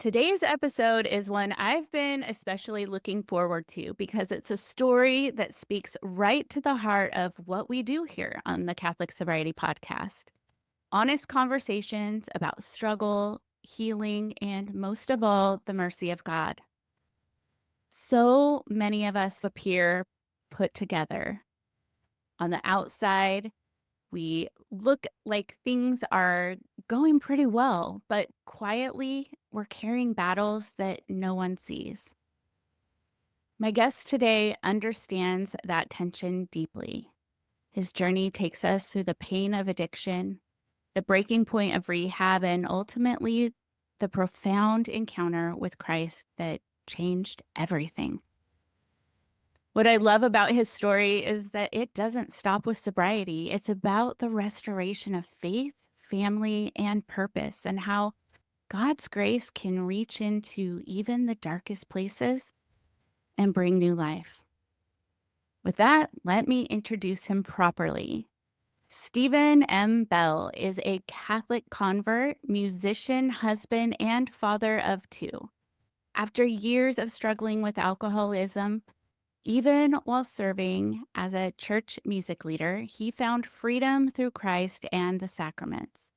Today's episode is one I've been especially looking forward to because it's a story that speaks right to the heart of what we do here on the Catholic Sobriety podcast. Honest conversations about struggle, healing, and most of all, the mercy of God. So many of us appear put together. On the outside, we look like things are going pretty well, but quietly, we're carrying battles that no one sees. My guest today understands that tension deeply. His journey takes us through the pain of addiction, the breaking point of rehab, and ultimately the profound encounter with Christ that changed everything. What I love about his story is that it doesn't stop with sobriety. It's about the restoration of faith, family, and purpose, and how God's grace can reach into even the darkest places and bring new life. With that, let me introduce him properly. Stephen M. Bell is a Catholic convert, musician, husband, and father of two. After years of struggling with alcoholism, even while serving as a church music leader, he found freedom through Christ and the sacraments.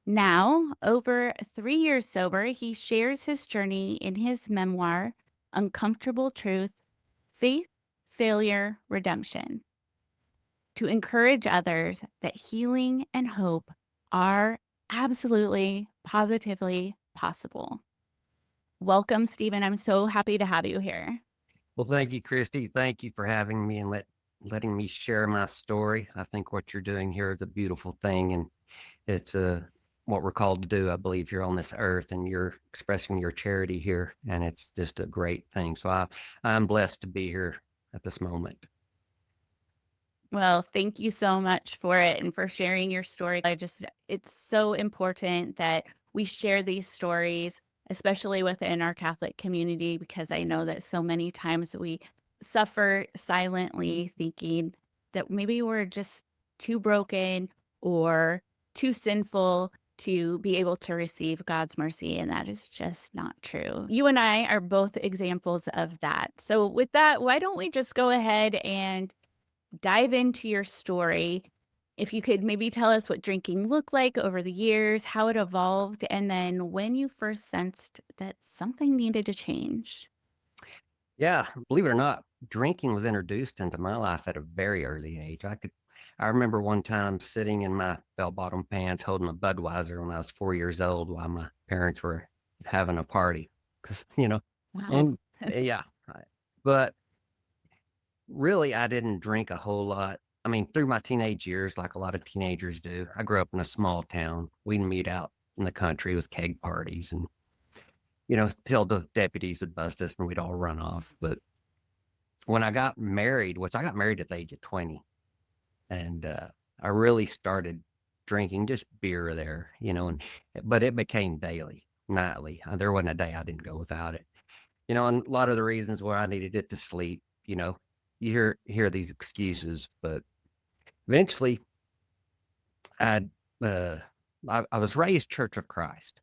Now, over 3 years sober, he shares his journey in his memoir, Uncomfortable Truth, Faith, Failure, Redemption, to encourage others that healing and hope are absolutely, positively possible. Welcome, Stephen. I'm so happy to have you here. Well, thank you, Christie. Thank you for having me and letting me share my story. I think what you're doing here is a beautiful thing, and it's what we're called to do, I believe, here on this earth. And you're expressing your charity here, and it's just a great thing. So I'm blessed to be here at this moment. Well, thank you so much for it and for sharing your story. It's so important that we share these stories, especially within our Catholic community, because I know that so many times we suffer silently thinking that maybe we're just too broken or too sinful to be able to receive God's mercy. And that is just not true. You and I are both examples of that. So, with that, why don't we just go ahead and dive into your story? If you could maybe tell us what drinking looked like over the years, how it evolved, and then when you first sensed that something needed to change. Yeah, believe it or not, drinking was introduced into my life at a very early age. I remember one time sitting in my bell-bottom pants holding a Budweiser when I was 4 years old while my parents were having a party. Because, Wow. and yeah, but really, I didn't drink a whole lot. I mean, through my teenage years, like a lot of teenagers do, I grew up in a small town. We'd meet out in the country with keg parties and, till the deputies would bust us and we'd all run off. But when I got married, which I got married at the age of 20, and I really started drinking just beer there, but it became daily, nightly. There wasn't a day I didn't go without it. And a lot of the reasons why I needed it to sleep, you hear these excuses, but eventually I'd, uh, I was raised Church of Christ,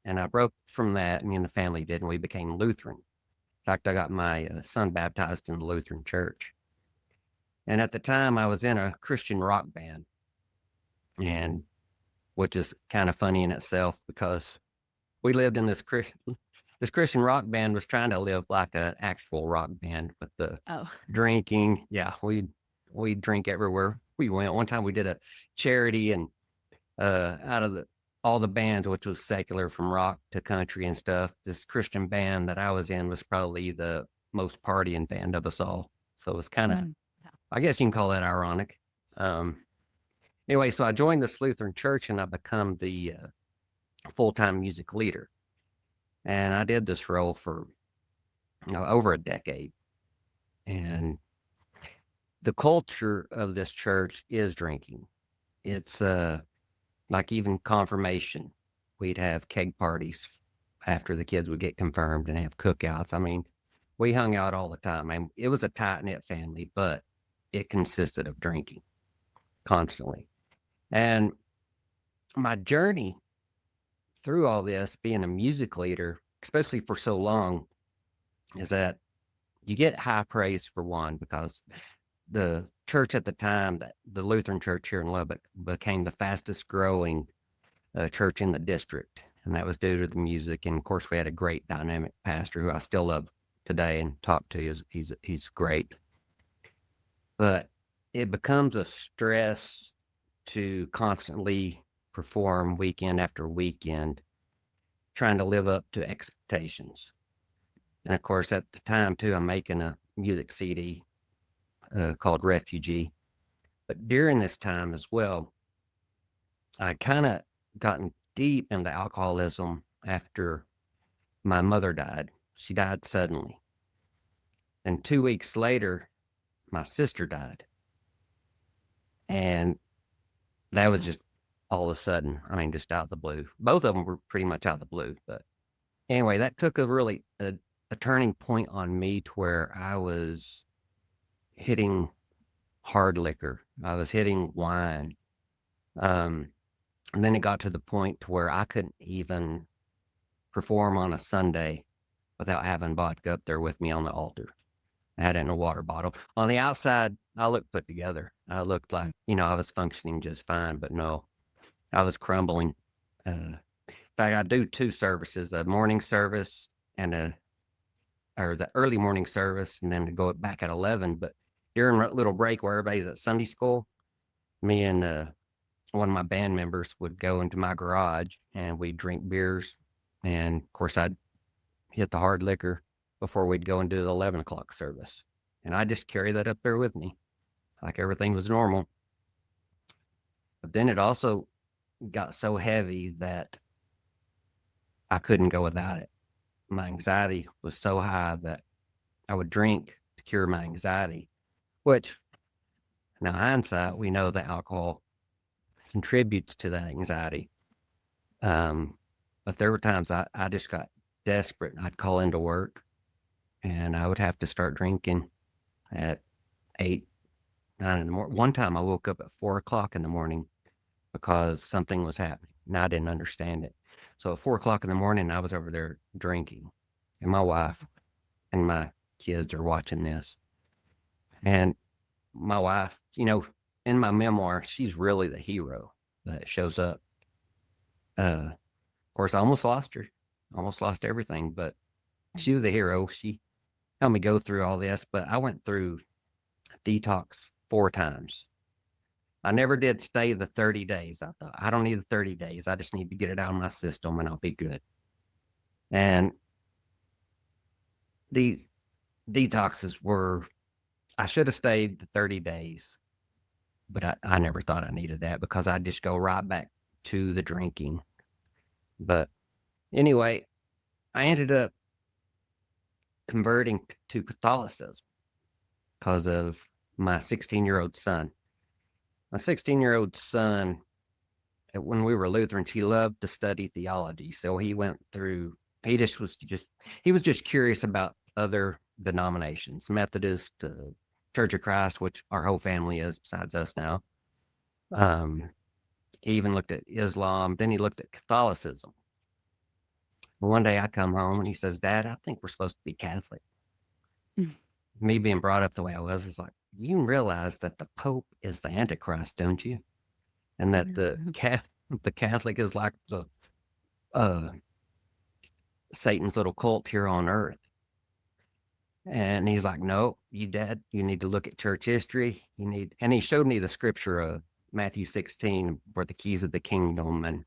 and I broke from that. Me and the family did, and we became Lutheran. In fact, I got my son baptized in the Lutheran church. And at the time, I was in a Christian rock band, and which is kind of funny in itself because we lived in this Christian rock band was trying to live like an actual rock band, but the Oh, drinking, yeah, we drink everywhere we went. One time we did a charity, and out of all the bands, which was secular from rock to country and stuff, this Christian band that I was in was probably the most partying band of us all. So it's kind of, mm, I guess you can call that ironic. Um, anyway, so I joined this Lutheran church and I become the full-time music leader. And I did this role for over a decade. And the culture of this church is drinking. It's like even confirmation. We'd have keg parties after the kids would get confirmed and have cookouts. I mean, we hung out all the time. And it was a tight knit family, but it consisted of drinking constantly. And my journey through all this, being a music leader, especially for so long, is that you get high praise for one, because the church at the time, that the Lutheran church here in Lubbock, became the fastest growing church in the district. And that was due to the music. And of course, we had a great dynamic pastor who I still love today and talk to. He's great. But it becomes a stress to constantly perform weekend after weekend, trying to live up to expectations. And of course, at the time too, I'm making a music CD called Refugee. But during this time as well, I kind of gotten deep into alcoholism after my mother died. She died suddenly. And 2 weeks later, my sister died. And that was just all of a sudden. I mean, just out of the blue. Both of them were pretty much out of the blue. But anyway, that took a turning point on me to where I was hitting hard liquor. I was hitting wine. And then it got to the point to where I couldn't even perform on a Sunday without having vodka up there with me on the altar. I had it in a water bottle. On the outside, I looked put together. I looked like, I was functioning just fine, but no, I was crumbling. In fact, I do two services, a morning service and or the early morning service, and then to go back at 11. But during a little break where everybody's at Sunday school, me and one of my band members would go into my garage and we'd drink beers. And of course, I'd hit the hard liquor before we'd go and do the 11 o'clock service. And I just carry that up there with me like everything was normal. But then it also got so heavy that I couldn't go without it. My anxiety was so high that I would drink to cure my anxiety, which now hindsight, we know that alcohol contributes to that anxiety. But there were times I just got desperate. I'd call into work and I would have to start drinking at 8, 9 in the morning. One time I woke up at 4 o'clock in the morning because something was happening and I didn't understand it. So at 4 o'clock in the morning, I was over there drinking, and my wife and my kids are watching this. And my wife, in my memoir, she's really the hero that shows up. Of course, I almost lost everything, but she was the hero. She helped me go through all this, but I went through detox 4 times. I never did stay the 30 days. I thought, I don't need the 30 days. I just need to get it out of my system and I'll be good. And the detoxes were, I should have stayed the 30 days, but I never thought I needed that because I'd just go right back to the drinking. But anyway, I ended up converting to Catholicism because of my 16-year-old son. My 16-year-old son, when we were Lutherans, he loved to study theology. So he went through, he was just curious about other denominations, Methodist, Church of Christ, which our whole family is besides us now. He even looked at Islam. Then he looked at Catholicism. One day I come home and he says, "Dad, I think we're supposed to be Catholic." Mm. Me being brought up the way I was, is like, you realize that the Pope is the Antichrist, don't you? And that the Catholic is like the Satan's little cult here on earth. And he's like, "No, Dad, you need to look at church history. And he showed me the scripture of Matthew 16, where the keys of the kingdom and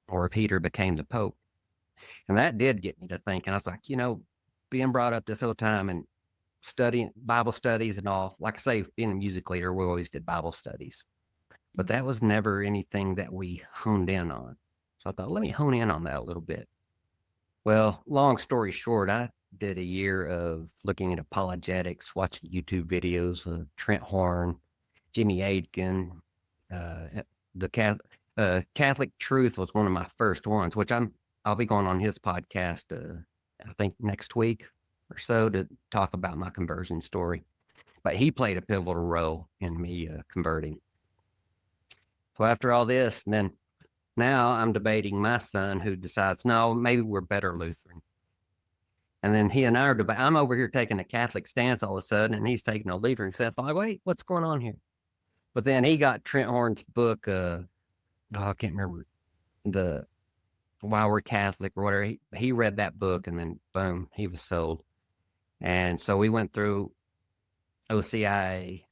or Peter became the Pope. And that did get me to thinking. I was like, being brought up this whole time and studying Bible studies and all, like I say, being a music leader, we always did Bible studies, but that was never anything that we honed in on. So I thought, let me hone in on that a little bit. Well, long story short, I did a year of looking at apologetics, watching YouTube videos of Trent Horn, Jimmy Aitken, the Catholic Truth was one of my first ones, which I'll be going on his podcast, I think next week or so, to talk about my conversion story. But he played a pivotal role in me converting. So after all this, and then Now I'm debating my son who decides, no, maybe we're better Lutheran. And then he and I are debating. I'm over here taking a Catholic stance all of a sudden, and he's taking a Lutheran stance. I'm like, wait, what's going on here? But then he got Trent Horn's book. I can't remember the Why We're Catholic or whatever. He read that book, and then boom, he was sold. And so we went through OCIA.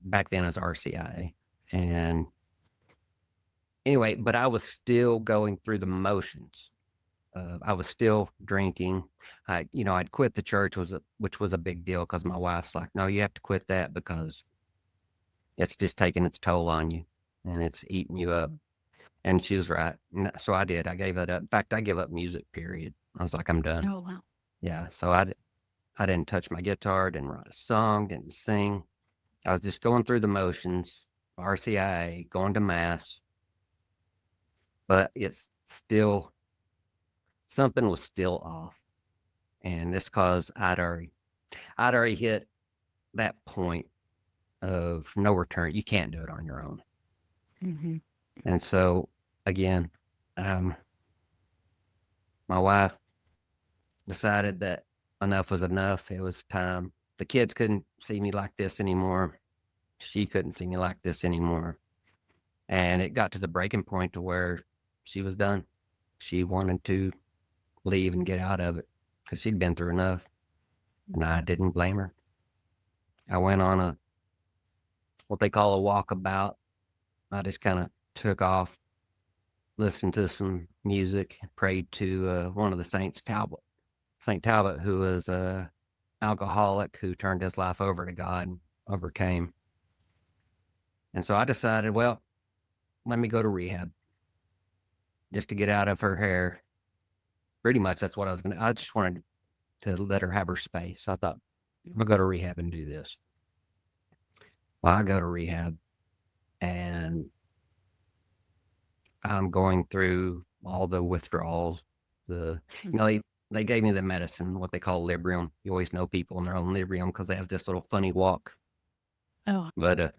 Back then it was RCIA. And anyway, but I was still going through the motions. I was still drinking. I'd quit the church, which was a big deal because my wife's like, no, you have to quit that because it's just taking its toll on you and it's eating you up. And she was right. So I did. I gave it up. In fact, I gave up music, period. I was like, I'm done. Oh, wow. Yeah. So I didn't touch my guitar, didn't write a song, didn't sing. I was just going through the motions, RCIA, going to mass, but it's still, something was still off. And it's because I'd already hit that point of no return. You can't do it on your own. Mhm. And so again, my wife decided that enough was enough. It was time. The kids couldn't see me like this anymore. She couldn't see me like this anymore. And it got to the breaking point to where she was done. She wanted to leave and get out of it because she'd been through enough. And I didn't blame her. I went on what they call a walkabout. I just kind of took off, listened to some music, prayed to one of the saints, Saint Talbot, who was a alcoholic who turned his life over to God and overcame. And so I decided, well, let me go to rehab just to get out of her hair. Pretty much that's what I just wanted to let her have her space. So I thought, I'm going to go to rehab and do this. Well, I go to rehab and I'm going through all the withdrawals. They gave me the medicine, what they call Librium. You always know people in their own Librium because they have this little funny walk. Oh. But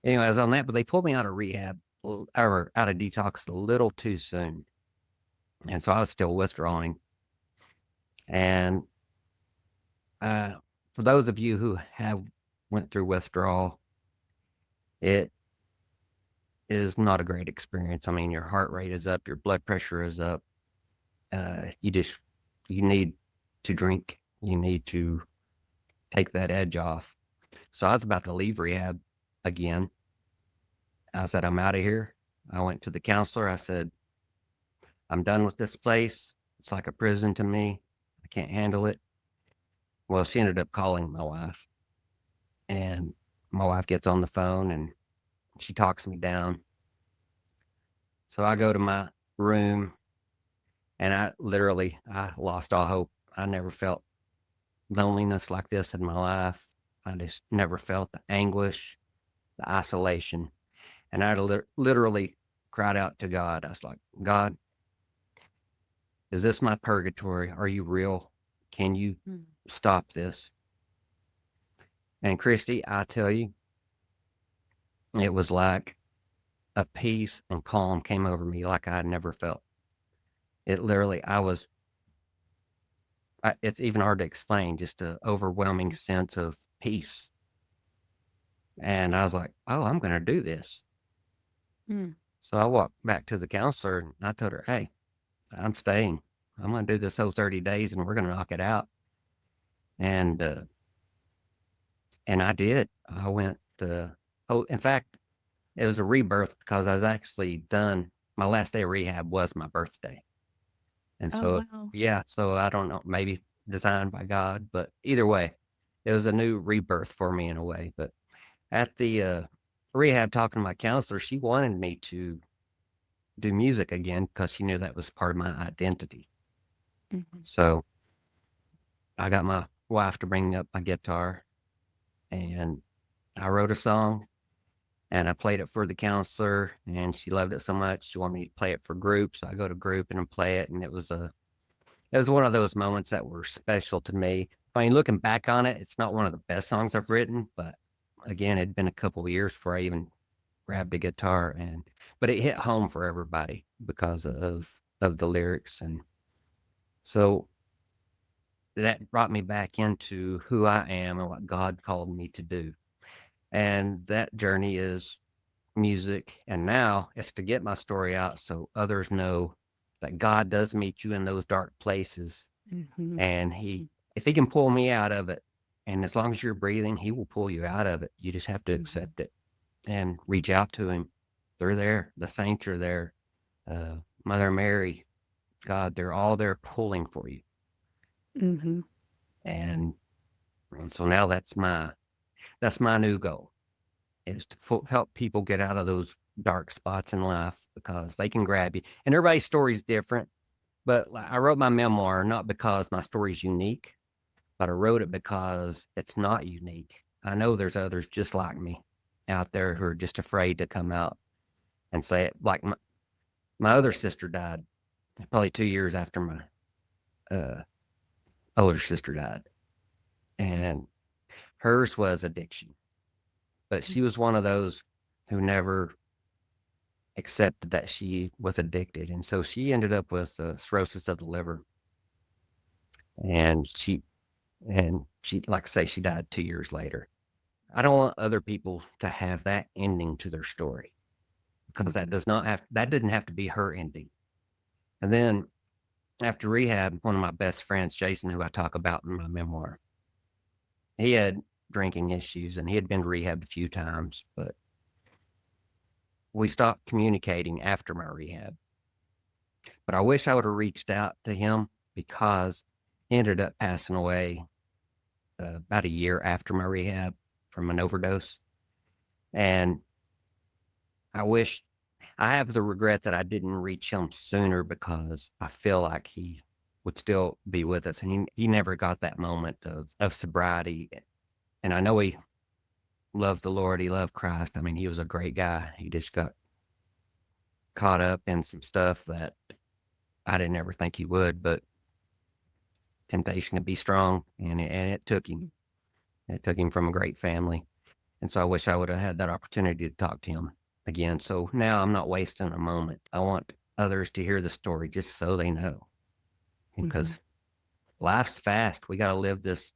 anyway, I was on that, but they pulled me out of rehab or out of detox a little too soon. And so I was still withdrawing. And for those of you who have went through withdrawal, it is not a great experience. I mean, your heart rate is up, your blood pressure is up. You need to drink. You need to take that edge off. So I was about to leave rehab again. I said, I'm out of here. I went to the counselor. I said, I'm done with this place. It's like a prison to me. I can't handle it. Well, she ended up calling my wife, and my wife gets on the phone and she talks me down. So I go to my room and I lost all hope. I never felt loneliness like this in my life. I just never felt the anguish, the isolation. And I literally cried out to God. I was like, God, is this my purgatory? Are you real? Can you stop this? And Christie, I tell you, it was like a peace and calm came over me like I had never felt. It literally, it's even hard to explain, just an overwhelming sense of peace. And I was like, oh, I'm going to do this. So I walked back to the counselor and I told her, hey, I'm staying. I'm going to do this whole 30 days and we're going to knock it out. And I did. I went in fact, it was a rebirth because I was actually done. My last day of rehab was my birthday. And so, wow. yeah, so I don't know, maybe designed by God, but either way, it was a new rebirth for me in a way. But at the rehab, talking to my counselor, she wanted me to do music again because she knew that was part of my identity. So I got my wife to bring up my guitar and I wrote a song and I played it for the counselor and she loved it so much. She wanted me to play it for groups. So I go to group and I play it. And it was one of those moments that were special to me. I mean, looking back on it, it's not one of the best songs I've written, but again, it'd been a couple of years before I even grabbed a guitar, but it hit home for everybody because of the lyrics. And so that brought me back into who I am and what God called me to do. And that journey is music. And now it's to get my story out so others know that God does meet you in those dark places. Mhm. And if he can pull me out of it, and as long as you're breathing, he will pull you out of it. You just have to Mhm. accept it and reach out to him. They're there. The saints are there. Mother Mary, God, they're all there pulling for you. Mhm. And, and so now that's my new goal, is to help people get out of those dark spots in life because they can grab you. And everybody's story is different. But I wrote my memoir not because my story is unique, but I wrote it because it's not unique. I know there's others just like me out there who are just afraid to come out and say it. Like my other sister died probably 2 years after my uh, older sister died. And hers was addiction. But she was one of those who never accepted that she was addicted. And so she ended up with cirrhosis of the liver. And she, like I say, she died 2 years later. I don't want other people to have that ending to their story because Mhm. that didn't have to be her ending. And then after rehab, one of my best friends, Jason, who I talk about in my memoir, he had drinking issues and he had been to rehab a few times, but we stopped communicating after my rehab. But I wish I would have reached out to him because he ended up passing away about a year after my rehab from an overdose. And I wish I have the regret that I didn't reach him sooner because I feel like he would still be with us. And he never got that moment of sobriety. And I know he loved the Lord. He loved Christ. I mean, he was a great guy. He just got caught up in some stuff that I didn't ever think he would, but temptation to be strong. And it took him. It took him from a great family. And so I wish I would have had that opportunity to talk to him again. So now I'm not wasting a moment. I want others to hear the story just so they know Mhm. because life's fast. We got to live this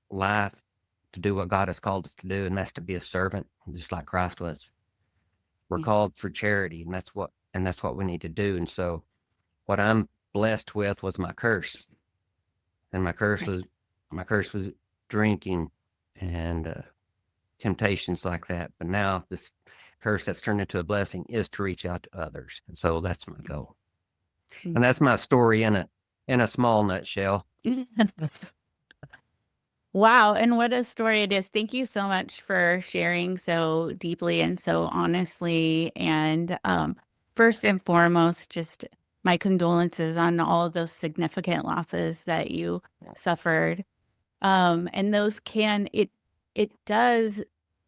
life to do what God has called us to do, and that's to be a servant, just like Christ was. We're Yeah. called for charity, and that's what we need to do. And so what I'm blessed with was my curse. And Right. my curse was drinking and temptations like that. But now this curse that's turned into a blessing is to reach out to others. And so that's my goal. And Mhm. that's my story in a small nutshell. Wow, and what a story it is. Thank you so much for sharing so deeply and so honestly. And first and foremost, just my condolences on all of those significant losses that you suffered. And those it does,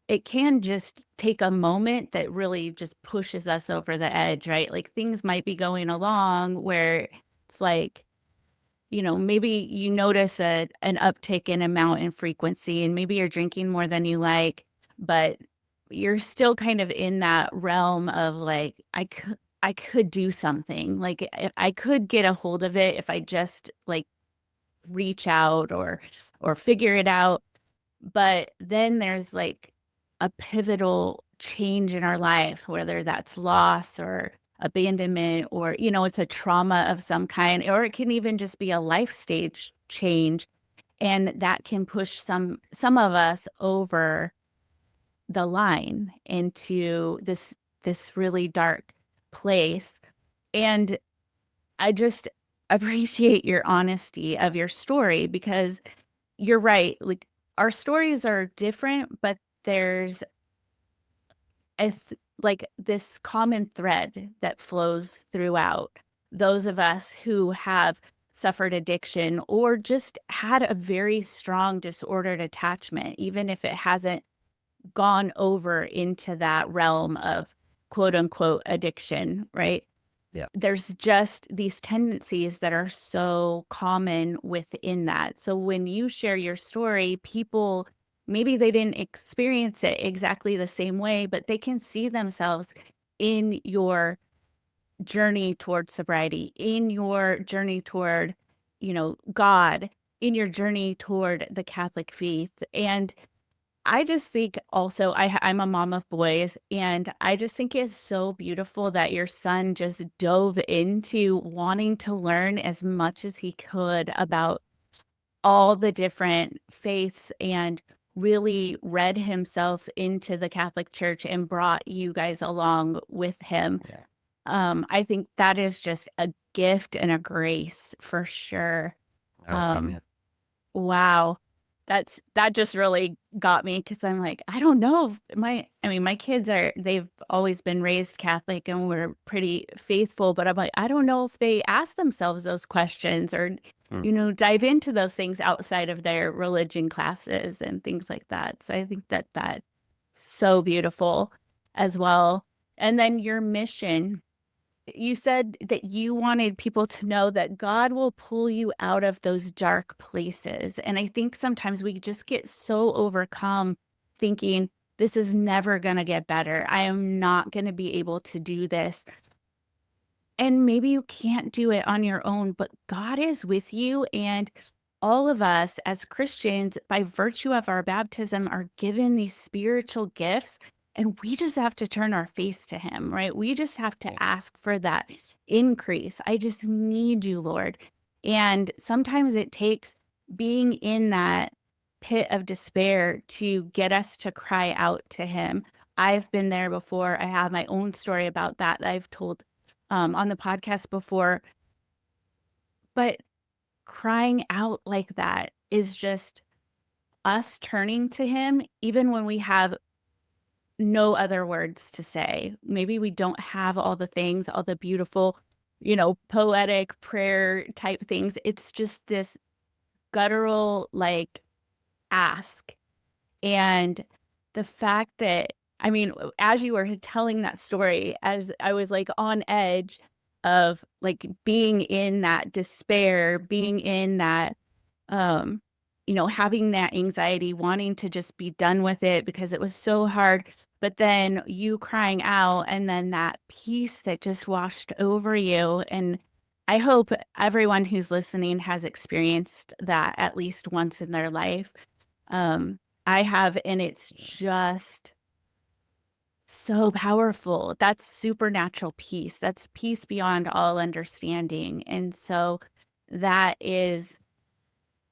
it can just take a moment that really just pushes us over the edge, right? Like things might be going along where it's like, maybe you notice an uptick in amount and frequency, and maybe you're drinking more than you like, but you're still kind of in that realm of like, I could do something. Like I could get a hold of it if I just like reach out or figure it out. But then there's like a pivotal change in our life, whether that's loss or abandonment or, it's a trauma of some kind, or it can even just be a life stage change. And that can push some of us over the line into this really dark place. And I just appreciate your honesty of your story because you're right. Like our stories are different, but there's like this common thread that flows throughout those of us who have suffered addiction or just had a very strong disordered attachment, even if it hasn't gone over into that realm of quote unquote addiction, right? Yeah. There's just these tendencies that are so common within that. So when you share your story, people maybe they didn't experience it exactly the same way, but they can see themselves in your journey toward sobriety, in your journey toward, God, in your journey toward the Catholic faith. And I just think also I'm a mom of boys, and I just think it's so beautiful that your son just dove into wanting to learn as much as he could about all the different faiths and really read himself into the Catholic Church and brought you guys along with him. Yeah. I think that is just a gift and a grace for sure. Oh, Um, amen. wow. That just really got me because I'm like, I don't know if my kids they've always been raised Catholic and we're pretty faithful, but I'm like, I don't know if they ask themselves those questions or, Mm. dive into those things outside of their religion classes and things like that. So I think that so beautiful as well. And then your mission, you said that you wanted people to know that God will pull you out of those dark places. And I think sometimes we just get so overcome thinking, this is never going to get better. I am not going to be able to do this. And maybe you can't do it on your own, but God is with you. And all of us as Christians, by virtue of our baptism, are given these spiritual gifts. And we just have to turn our face to Him, right? We just have to Yeah. ask for that increase. I just need you, Lord. And sometimes it takes being in that pit of despair to get us to cry out to Him. I've been there before. I have my own story about that I've told on the podcast before, but crying out like that is just us turning to him, even when we have no other words to say. Maybe we don't have all the things, all the beautiful, poetic prayer type things. It's just this guttural, like, ask. And the fact that, as you were telling that story, as I was like on edge of like being in that despair, being in that, um, having that anxiety, wanting to just be done with it because it was so hard. But then you crying out, and then that peace that just washed over you. And I hope everyone who's listening has experienced that at least once in their life. Um, I have, and it's just so powerful. That's supernatural peace. That's peace beyond all understanding. And so that is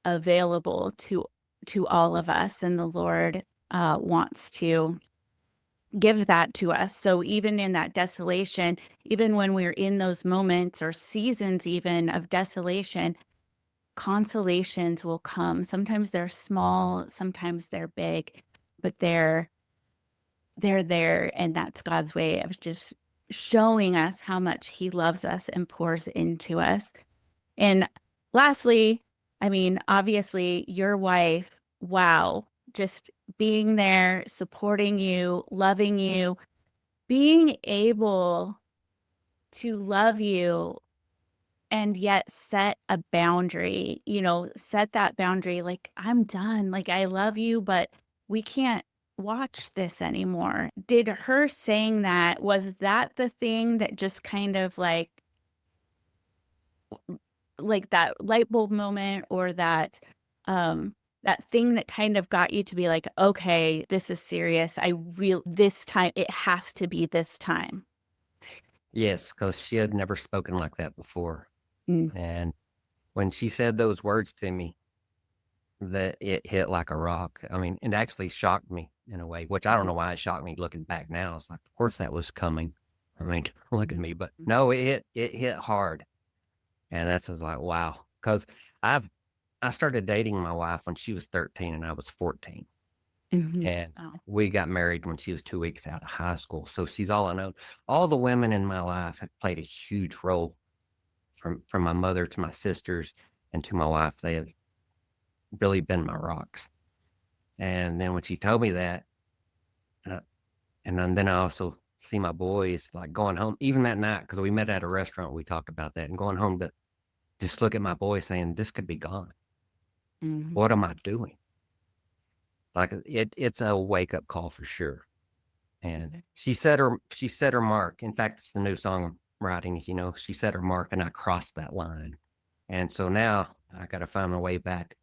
available to all of us, and the Lord wants to give that to us. So even in that desolation, even when we're in those moments or seasons even of desolation, consolations will come. Sometimes they're small, sometimes they're big, but they're there, and that's God's way of just showing us how much He loves us and pours into us. And lastly, obviously, your wife, wow, just being there, supporting you, loving you, being able to love you and yet set a boundary, set that boundary like, I'm done. Like, I love you, but we can't watch this anymore. Did her saying that, was that the thing that just kind of like that light bulb moment, or um that thing that kind of got you to be like, okay, this is serious. This time it has to be this time. Yes, because she had never spoken like that before. Mm, And when she said those words to me, that it hit like a rock. I mean, it actually shocked me in a way, which I don't know why it shocked me looking back now. It's like, of course that was coming. I mean, look at me, but no, it hit hard. And that's was like, wow. Because I started dating my wife when she was 13 and I was 14. mhm. And Oh. we got married when she was 2 weeks out of high school. So she's all I know. All the women in my life have played a huge role from my mother to my sisters and to my wife. They have really been my rocks. And then when she told me that, uh, and then I also see my boys like going home, even that night, because we met at a restaurant, we talked about that, and going home to just look at my boys saying, this could be gone. Mhm. What am I doing? Like it's a wake up call for sure. And she set her mark. In fact, it's the new song I'm writing. She set her mark, and I crossed that line. And so now I got to find my way back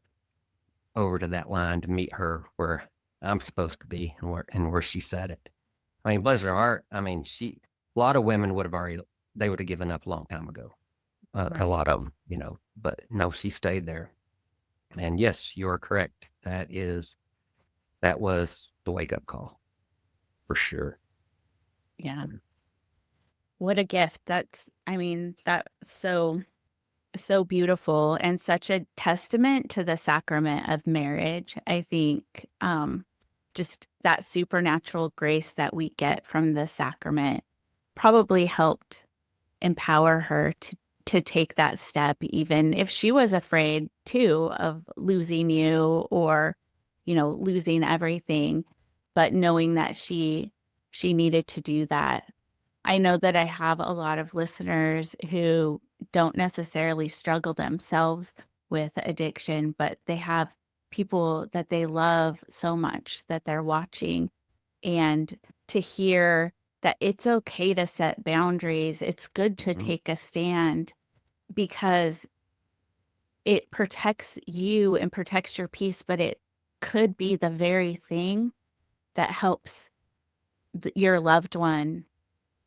over to that line to meet her where I'm supposed to be, and where she said it. I mean, bless her heart. I mean, a lot of women they would have given up a long time ago. A Right. lot of them. But no, she stayed there. And yes, you are correct. That was the wake up call for sure. Yeah. What a gift. I mean, that's so beautiful and such a testament to the sacrament of marriage. I think just that supernatural grace that we get from the sacrament probably helped empower her to take that step, even if she was afraid too of losing you or, losing everything, but knowing that she needed to do that. I know that I have a lot of listeners who don't necessarily struggle themselves with addiction, but they have people that they love so much that they're watching. And to hear that it's okay to set boundaries, it's good to Mhm. take a stand because it protects you and protects your peace, but it could be the very thing that helps your loved one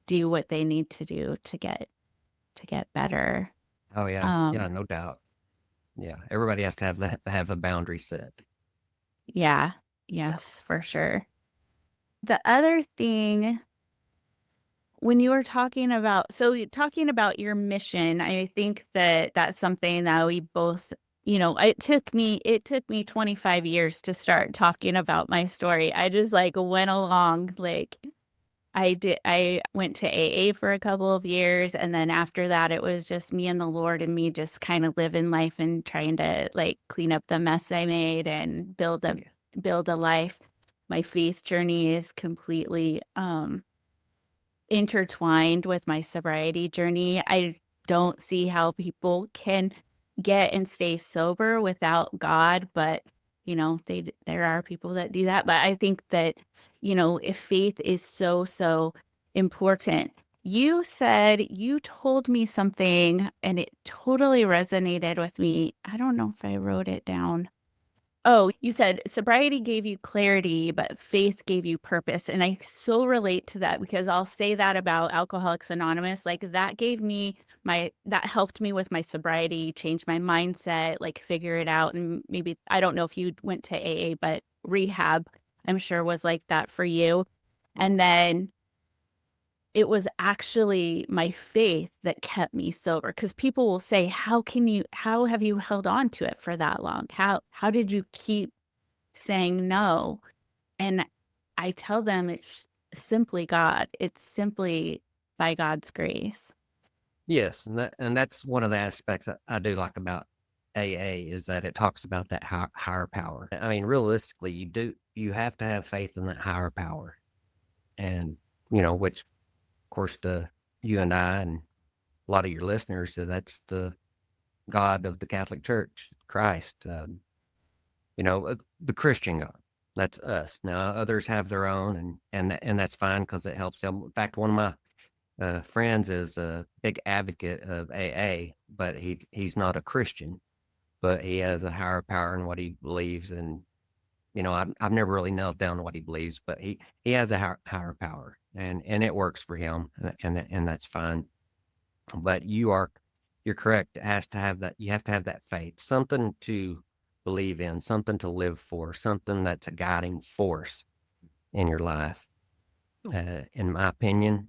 do what they need to do to get better. Oh yeah, yeah, Um, no doubt. Yeah, everybody has to have a boundary set. yeah, yes, for sure. The other thing when you were talking about your mission, I think that that's something that we both, it took me 25 years to start talking about my story. I just like went along like I went to AA for a couple of years, and then after that it was just me and the Lord and me just kind of living life and trying to like clean up the mess I made and Yeah. build a life. My faith journey is completely intertwined with my sobriety journey. I don't see how people can get and stay sober without God, but there are people that do that. But I think that, if faith is so important. You told me something and it totally resonated with me. I don't know if I wrote it down. Oh, you said sobriety gave you clarity, but faith gave you purpose. And I so relate to that because I'll say that about Alcoholics Anonymous. Like that helped me with my sobriety, change my mindset, like figure it out. And maybe, I don't know if you went to AA, but rehab, I'm sure was like that for you. And then it was actually my faith that kept me sober because people will say, how have you held on to it for that long? How did you keep saying no? And I tell them it's simply God. It's simply by God's grace. Yes, and that's one of the aspects I do like about AA is that it talks about that higher power. I mean, realistically, you have to have faith in that higher power, and which of course to you and I and a lot of your listeners, that's the God of the Catholic Church, Christ. The Christian God. That's us. Now others have their own, and that's fine because it helps them. In fact, one of my friends is a big advocate of AA, but he's not a Christian, but he has a higher power in what he believes, and I've never really nailed down what he believes, but he has a higher power, and it works for him, and that's fine. But you're correct. It has to have that. You have to have that faith, something to believe in, something to live for, something that's a guiding force in your life. In my opinion,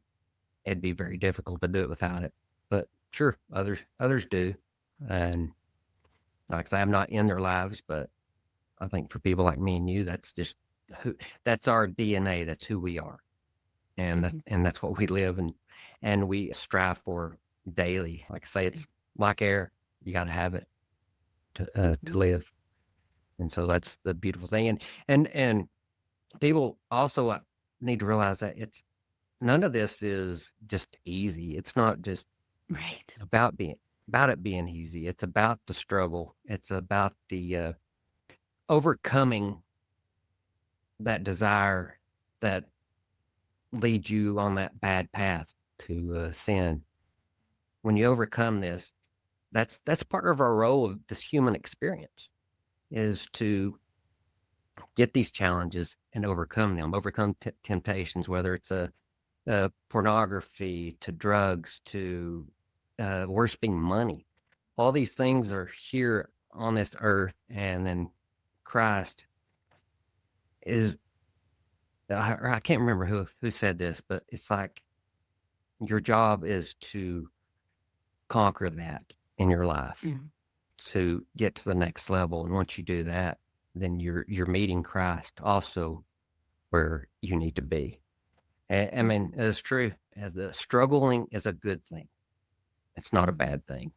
it'd be very difficult to do it without it. But sure, others do, and like I say, I'm not in their lives, but I think for people like me and you, that's just who that's our DNA. That's who we are, and Mhm. that's what we live and we strive for daily. Like I say, it's like air. You got to have it to Mhm. live, and so that's the beautiful thing. And people also need to realize that it's none of this is just easy. It's not just Right. about about it being easy. It's about the struggle. It's about the overcoming that desire that leads you on that bad path to sin. When you overcome this, that's part of our role of this human experience is to get these challenges and overcome them, overcome temptations, whether it's pornography to drugs to worshiping money. All these things are here on this earth, and then Christ is. I can't remember who said this, but it's like your job is to conquer that in your life, to get to the next level. And once you do that, then you're meeting Christ also where you need to be. I mean, it's true. The struggling is a good thing. It's not a bad thing.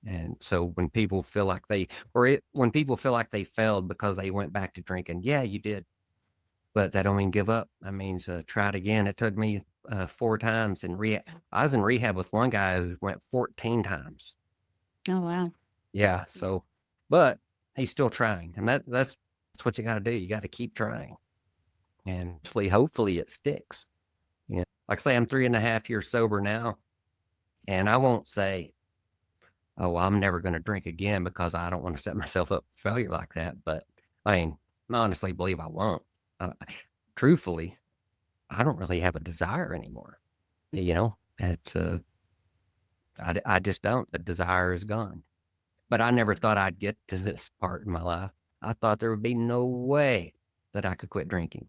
And so when people feel like when people feel like they failed because they went back to drinking, yeah, you did, but that don't mean give up. That means try it again. It took me 4 times in rehab. I was in rehab with one guy who went 14 times. Oh, wow. Yeah. So, but he's still trying, and that's what you got to do. You got to keep trying, and hopefully it sticks. Like I say, I'm 3.5 years sober now, and I won't say, "Oh, I'm never going to drink again," because I don't want to set myself up for failure like that. But I mean, I honestly believe I won't. Truthfully, I don't really have a desire anymore. It's I just don't. The desire is gone. But I never thought I'd get to this part in my life. I thought there would be no way that I could quit drinking.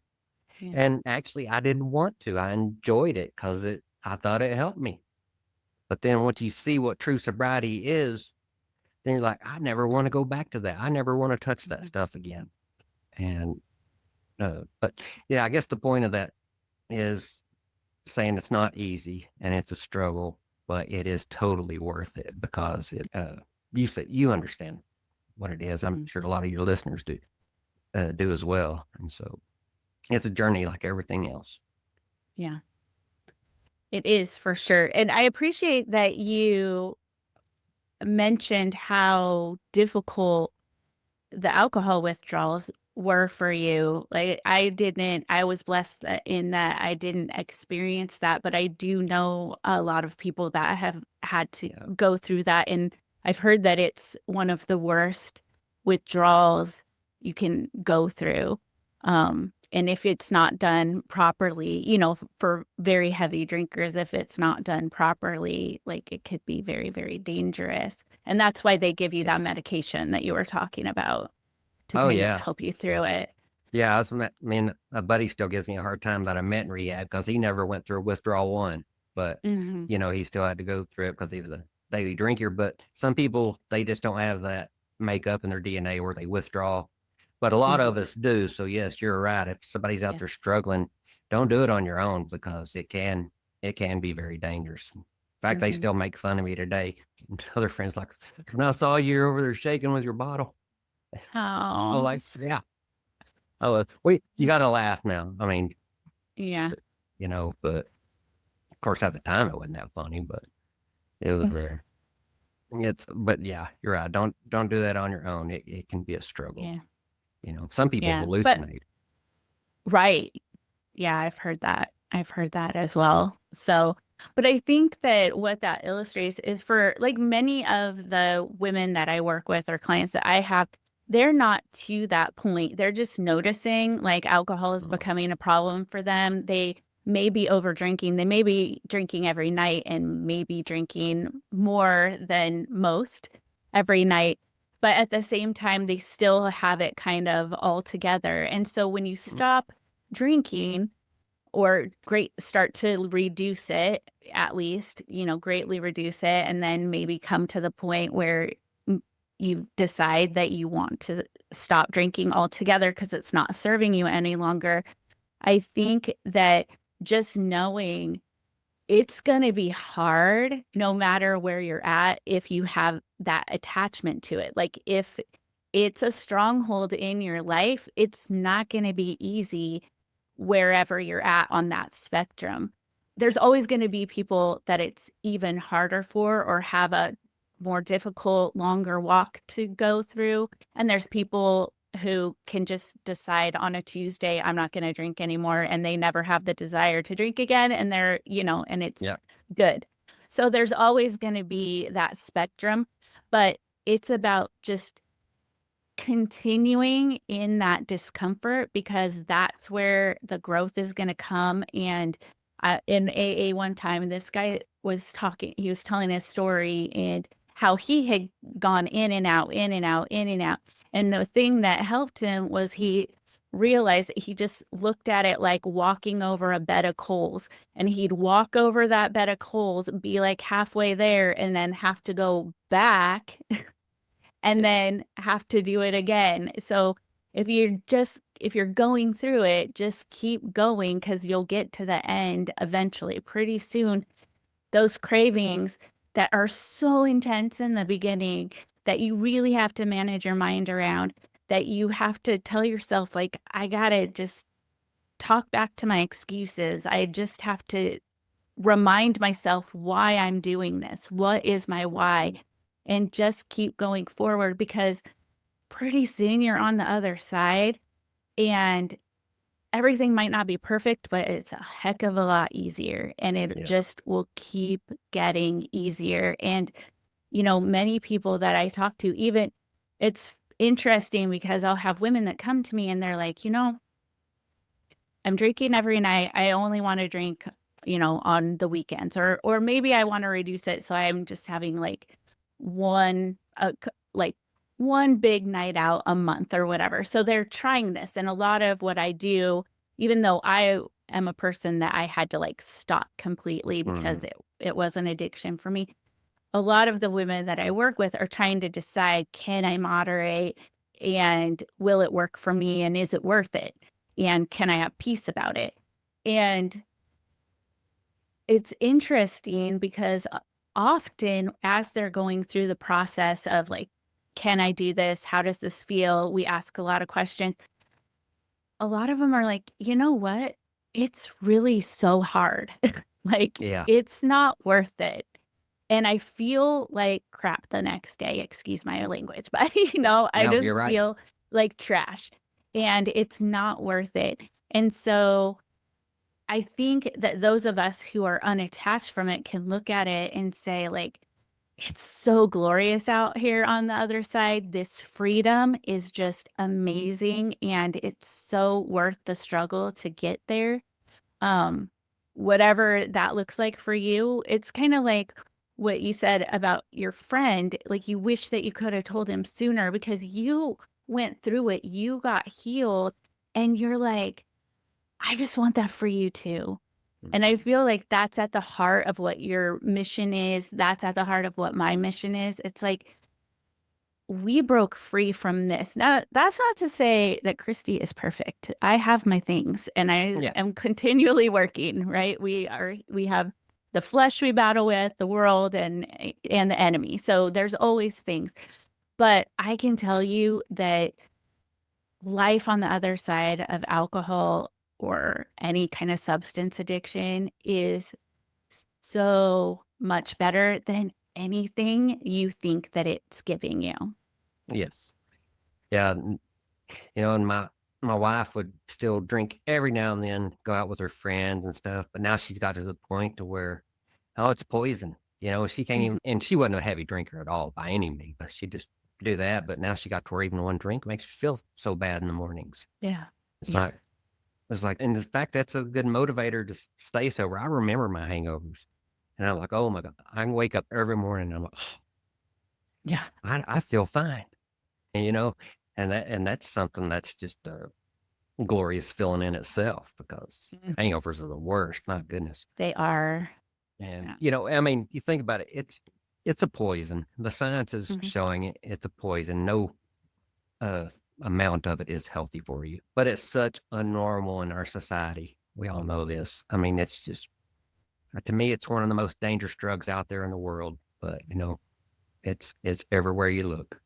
Yeah. And actually, I didn't want to. I enjoyed it because I thought it helped me. But then once you see what true sobriety is, then you're like, I never want to go back to that. I never want to touch that stuff again. And, but yeah, I guess the point of that is saying it's not easy and it's a struggle, but it is totally worth it because you understand what it is. I'm sure a lot of your listeners do as well. And so it's a journey like everything else. Yeah. It is for sure. And I appreciate that you mentioned how difficult the alcohol withdrawals were for you. Like I was blessed in that I didn't experience that, but I do know a lot of people that have had to go through that. And I've heard that it's one of the worst withdrawals you can go through. And if it's not done properly, for very heavy drinkers, if it's not done properly, like it could be very, very dangerous. And that's why they give you that medication that you were talking about to Oh kind of yeah. help you through it. Yeah. A buddy still gives me a hard time that I met in rehab because he never went through withdrawal one, but he still had to go through it because he was a daily drinker. But some people, they just don't have that makeup in their DNA where they withdraw. But a lot of us do. So yes, you're right. If somebody's out there struggling, don't do it on your own because it can be very dangerous. In fact, they still make fun of me today. Other friends like, when I saw you over there shaking with your bottle. Oh, like, yeah. Oh, you got to laugh now. I mean, Yeah. but of course at the time it wasn't that funny, but it was rare. But yeah, you're right. Don't do that on your own. It can be a struggle. Yeah. Some people Yeah. But hallucinate. right. Yeah, I've heard that. I've heard that as well. So, but I think that what that illustrates is for like many of the women that I work with or clients that I have, they're not to that point. They're just noticing like alcohol is becoming a problem for them. They may be over drinking. They may be drinking every night and maybe drinking more than most every night. But at the same time, they still have it kind of all together. And so when you stop drinking, or start to reduce it, at least, greatly reduce it, and then maybe come to the point where you decide that you want to stop drinking altogether because it's not serving you any longer. I think that just knowing it's going to be hard no matter where you're at if you have that attachment to it. Like if it's a stronghold in your life, it's not going to be easy wherever you're at on that spectrum. There's always going to be people that it's even harder for or have a more difficult, longer walk to go through. And there's people who can just decide on a Tuesday, I'm not going to drink anymore, and they never have the desire to drink again, and they're, and it's Yeah. good. So there's always going to be that spectrum, but it's about just continuing in that discomfort, because that's where the growth is going to come. And in AA one time, this guy was talking, he was telling his story and how he had gone in and out, in and out, in and out. And the thing that helped him was he realized that he just looked at it like walking over a bed of coals, and he'd walk over that bed of coals, be like halfway there, and then have to go back and then have to do it again. So if you're going through it, just keep going, because you'll get to the end eventually. Pretty soon, those cravings that are so intense in the beginning that you really have to manage your mind around, that you have to tell yourself, like, I gotta just talk back to my excuses. I just have to remind myself why I'm doing this. What is my why? And just keep going forward, because pretty soon you're on the other side, and everything might not be perfect, but it's a heck of a lot easier, and it Yeah. just will keep getting easier. And, many people that I talk to, even it's interesting because I'll have women that come to me and they're like, I'm drinking every night. I only want to drink, on the weekends, or maybe I want to reduce it. So I'm just having like one, like one big night out a month or whatever. So they're trying this. And a lot of what I do, even though I am a person that I had to like stop completely Hmm. because it was an addiction for me, a lot of the women that I work with are trying to decide, can I moderate, and will it work for me, and is it worth it? And can I have peace about it? And it's interesting because often as they're going through the process of like, can I do this? How does this feel? We ask a lot of questions. A lot of them are like, you know what? It's really so hard. Like, Yeah. it's not worth it. And I feel like crap the next day, excuse my language, but I No, just you're right. feel like trash, and it's not worth it. And so I think that those of us who are unattached from it can look at it and say, like, it's so glorious out here on the other side. This freedom is just amazing, and it's so worth the struggle to get there. Um, Whatever that looks like for you, it's kind of like what you said about your friend. Like, you wish that you could have told him sooner because you went through it, you got healed, and you're like, I just want that for you too. And I feel like that's at the heart of what your mission is. That's at the heart of what my mission is. It's like we broke free from this. Now, that's not to say that Christie is perfect. I have my things and I Yeah. am continually working, right? We have the flesh we battle with, the world and the enemy. So there's always things. But I can tell you that life on the other side of alcohol or any kind of substance addiction is so much better than anything you think that it's giving you. Yes. Yeah. And my wife would still drink every now and then, go out with her friends and stuff, but now she's got to the point to where, oh, it's poison. She can't Mhm. even, and she wasn't a heavy drinker at all by any means, but she just do that. But now she got to where even one drink makes her feel so bad in the mornings. Yeah. It's Yeah. like, it's like, and in fact, that's a good motivator to stay sober. I remember my hangovers, and I'm like, oh my God, I can wake up every morning and I'm like, oh, Yeah. I feel fine. And, and that's something that's just glorious feeling in itself because Mhm. hangovers are the worst. My goodness. They are. And, Yeah. I mean, you think about it, it's a poison. The science is Mhm. showing it's a poison. No uh, amount of it is healthy for you, but it's such a normal in our society. We all know this. I mean, it's just, to me, it's one of the most dangerous drugs out there in the world, but it's everywhere you look.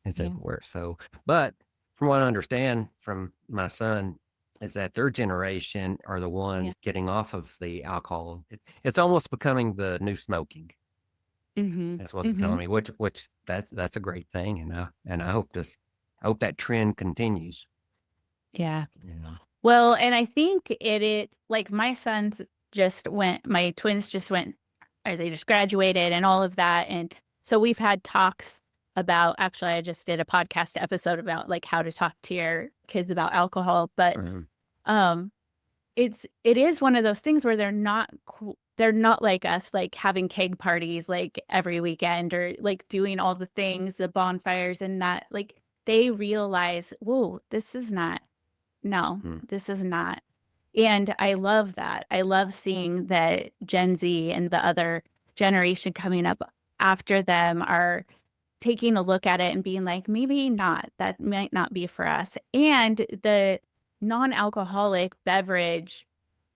It's Yeah. everywhere. So, but from what I understand from my son, is that their generation are the Yeah. ones getting off of the alcohol. It's almost becoming the new smoking. Mhm. That's what they're telling Mhm. me, which that's a great thing, and I hope this. I hope that trend continues. Yeah. Yeah. Well, and I think it like my twins just went, or they just graduated and all of that. And so we've had talks about, actually, I just did a podcast episode about like how to talk to your kids about alcohol. But Mhm. um, it is one of those things where they're not like us, like having keg parties like every weekend or like doing all the things, the bonfires and that. Like they realize, whoa, no, Mm. this is not. And I love that. I love seeing that Gen Z and the other generation coming up after them are taking a look at it and being like, maybe not, that might not be for us. And the non-alcoholic beverage,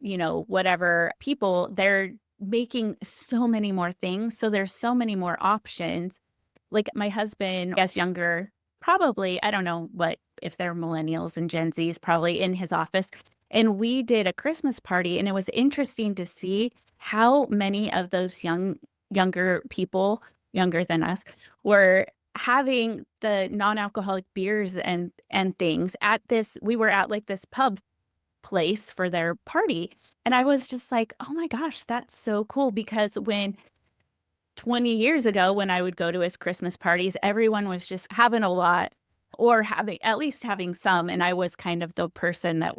whatever people, they're making so many more things. So there's so many more options. Like my husband, as younger, probably, I don't know what, if they're millennials and Gen Zs, probably in his office. And we did a Christmas party, and it was interesting to see how many of those younger people, younger than us, were having the non-alcoholic beers and things at this. We were at like this pub place for their party. And I was just like, oh my gosh, that's so cool. Because when 20 years ago, when I would go to his Christmas parties, everyone was just having a lot or having at least having some. And I was kind of the person that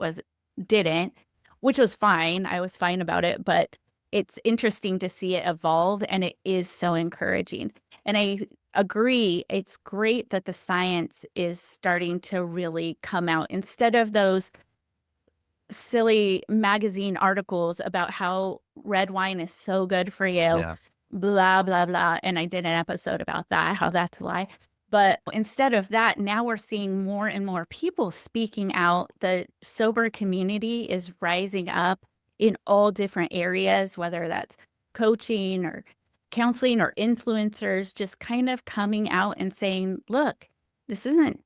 didn't, which was fine. I was fine about it. But it's interesting to see it evolve, and it is so encouraging. And I agree. It's great that the science is starting to really come out instead of those silly magazine articles about how red wine is so good for you, Yeah. blah, blah, blah. And I did an episode about that, how that's a lie. But instead of that, now we're seeing more and more people speaking out. The sober community is rising up in all different areas, whether that's coaching or counseling or influencers, just kind of coming out and saying, look, this isn't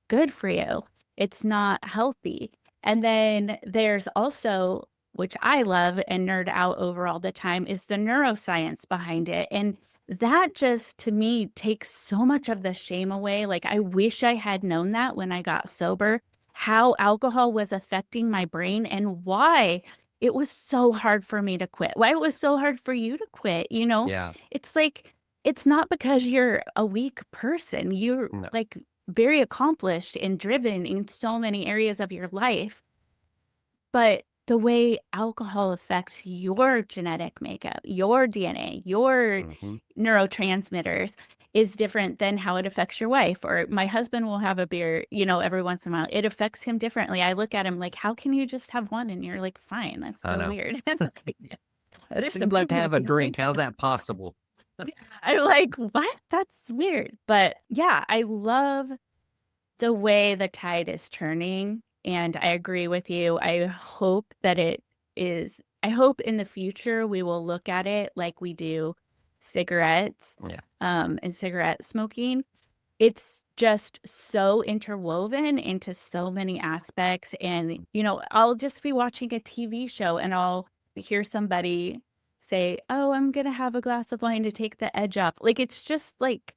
good for you. It's not healthy. And then there's also, which I love and nerd out over all the time, is the neuroscience behind it. And that just to me takes so much of the shame away. Like, I wish I had known that when I got sober, how alcohol was affecting my brain and why it was so hard for me to quit, why it was so hard for you to quit. Yeah. It's like, it's not because you're a weak person. You're No. like very accomplished and driven in so many areas of your life. But the way alcohol affects your genetic makeup, your DNA, your Mhm. neurotransmitters is different than how it affects your wife. Or my husband will have a beer, every once in a while. It affects him differently. I look at him like, how can you just have one? And you're like, fine, that's I so know. weird. There's Seems something like to wrong have with a you. drink. How's that possible? I'm like, what? That's weird. But yeah, I love the way the tide is turning. And I agree with you. I hope in the future we will look at it like we do cigarettes, Yeah. and cigarette smoking. It's just so interwoven into so many aspects. And, I'll just be watching a TV show and I'll hear somebody say, oh, I'm going to have a glass of wine to take the edge off. Like, it's just like,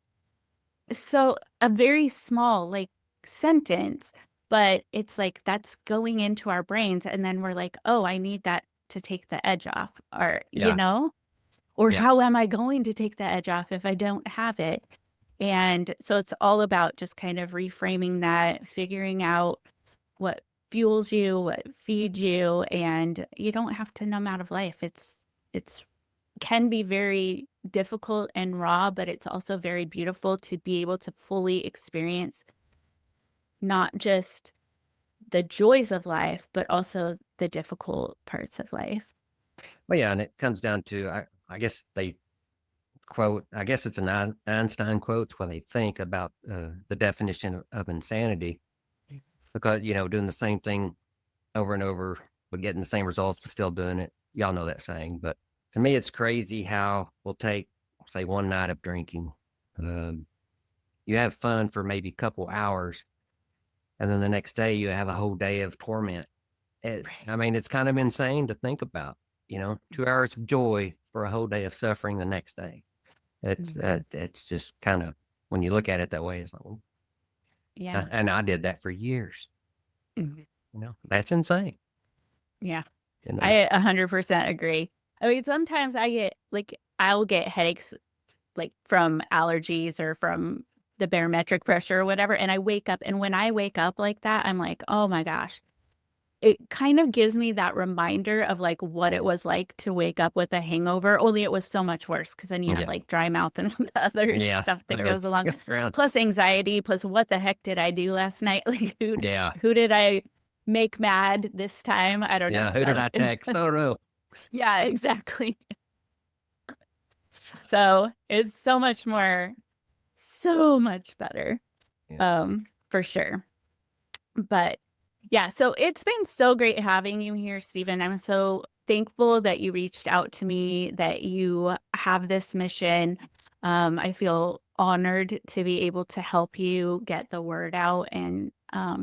so a very small like sentence, but it's like that's going into our brains and then we're like, "Oh, I need that to take the edge off." Or, Yeah. or Yeah. how am I going to take the edge off if I don't have it? And so it's all about just kind of reframing that, figuring out what fuels you, what feeds you, and you don't have to numb out of life. It's can be very difficult and raw, but it's also very beautiful to be able to fully experience not just the joys of life, but also the difficult parts of life. Well, yeah, and it comes down to I guess they quote. I guess it's an Einstein quote where they think about the definition of insanity because doing the same thing over and over, but getting the same results, but still doing it. Y'all know that saying, but to me, it's crazy how we'll take say one night of drinking. Um, you have fun for maybe a couple hours, and then the next day you have a whole day of torment. I mean, it's kind of insane to think about. 2 hours of joy for a whole day of suffering the next day. It's Mhm. it's just kind of when you look at it that way, it's like, well, Yeah. And I did that for years. Mhm. That's insane. Yeah. You know, I 100% agree. I mean, sometimes I'll get headaches like from allergies or from the barometric pressure or whatever. And I wake up, and when I wake up like that, I'm like, oh my gosh, it kind of gives me that reminder of like what it was like to wake up with a hangover, only it was so much worse because then you had yeah, like dry mouth and the other yes, stuff that there was goes along, around. plus anxiety, plus what the heck did I do last night? Like Yeah, who did I make mad this time? I don't know. yeah. Who did So I text? Oh no. yeah, exactly. So it's so much better, Yeah. for sure. But yeah, so it's been so great having you here, Stephen. I'm so thankful that you reached out to me, that you have this mission. I feel honored to be able to help you get the word out and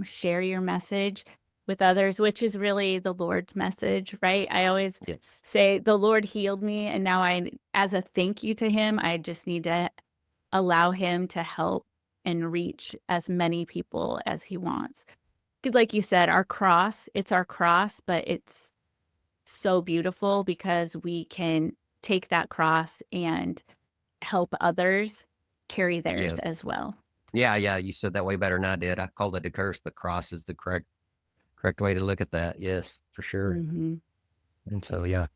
share your message with others, which is really the Lord's message, right? I always Yes. say the Lord healed me, and now as a thank you to him, I just need to allow him to help and reach as many people as he wants. 'Cause like you said, it's our cross, but it's so beautiful because we can take that cross and help others carry theirs Yes. as well. Yeah, yeah. You said that way better than I did. I called it a curse, but cross is the correct way to look at that. Yes, for sure. Hmm. And so yeah.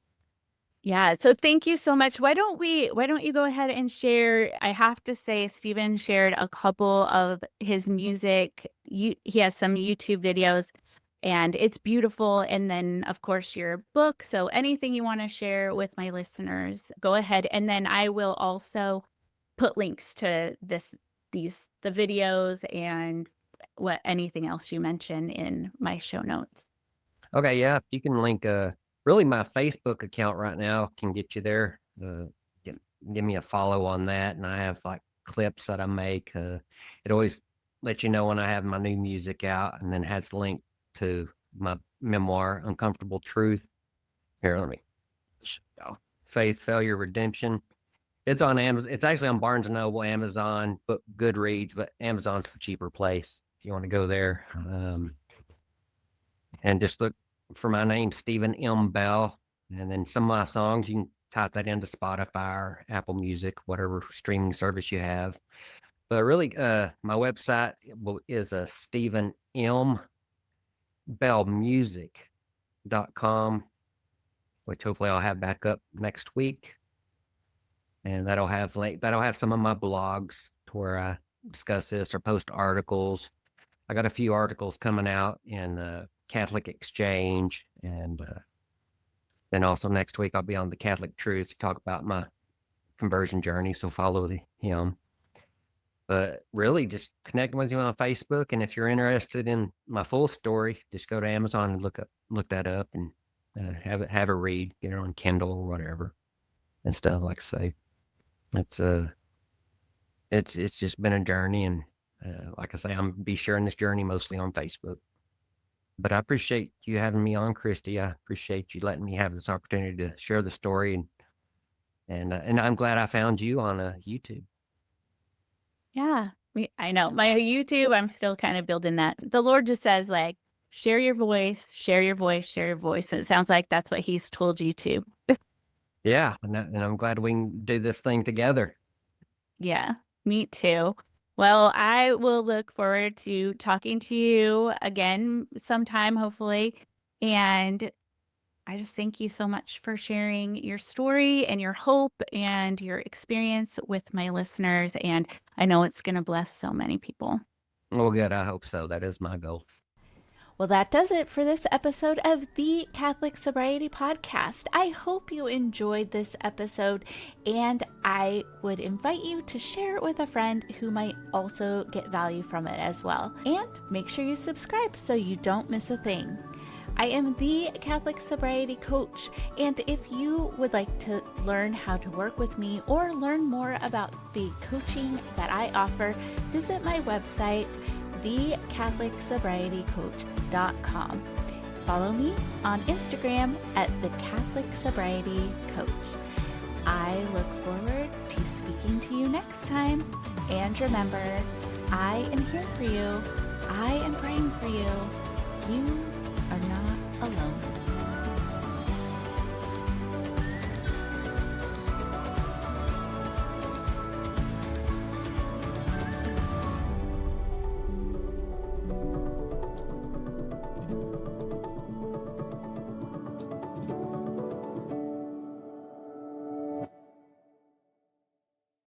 Yeah, so thank you so much. Why don't you go ahead and share? I have to say, Stephen shared a couple of his music. He has some YouTube videos, and it's beautiful. And then, of course, your book. So anything you want to share with my listeners, go ahead. And then I will also put links to the videos and anything else you mention in my show notes. Okay, yeah. If you can link really my Facebook account right now can get you there. Give, give me a follow on that. And I have like clips that I make. It always lets you know when I have my new music out, and then has a link to my memoir, Uncomfortable Truth. Here, let me show. Faith, Failure, Redemption. It's on Amazon. It's actually on Barnes and Noble, Amazon, but Goodreads, but Amazon's the cheaper place if you want to go there. And just look for my name, Stephen M. Bell, and then some of my songs. You can type that into Spotify or Apple Music, whatever streaming service you have. But really, my website is Stephen M. Bell Music.com, which hopefully I'll have back up next week. And that'll have some of my blogs to where I discuss this or post articles. I got a few articles coming out in Catholic Exchange, and then also next week I'll be on the Catholic Truth to talk about my conversion journey. So follow him. But really, just connecting with you on Facebook, and if you're interested in my full story, just go to Amazon and look that up, and have a read, get it on Kindle or whatever, and stuff. Like I say, it's it's just been a journey, and like I say, I'm be sharing this journey mostly on Facebook. But I appreciate you having me on, Christie. I appreciate you letting me have this opportunity to share the story, and I'm glad I found you on YouTube. Yeah, I know. My YouTube, I'm still kind of building that. The Lord just says, like, share your voice, share your voice, share your voice. And it sounds like that's what he's told you to. Yeah, and I'm glad we can do this thing together. Yeah, me too. Well, I will look forward to talking to you again sometime, hopefully. And I just thank you so much for sharing your story and your hope and your experience with my listeners. And I know it's going to bless so many people. Well, good. I hope so. That is my goal. Well, that does it for this episode of the Catholic Sobriety Podcast. I hope you enjoyed this episode, and I would invite you to share it with a friend who might also get value from it as well. And make sure you subscribe so you don't miss a thing. I am the Catholic Sobriety Coach, and if you would like to learn how to work with me or learn more about the coaching that I offer, visit my website, thecatholicsobrietycoach.com. Follow me on Instagram at the Catholic Sobriety Coach. I look forward to speaking to you next time. And remember, I am here for you. I am praying for you. You are not alone.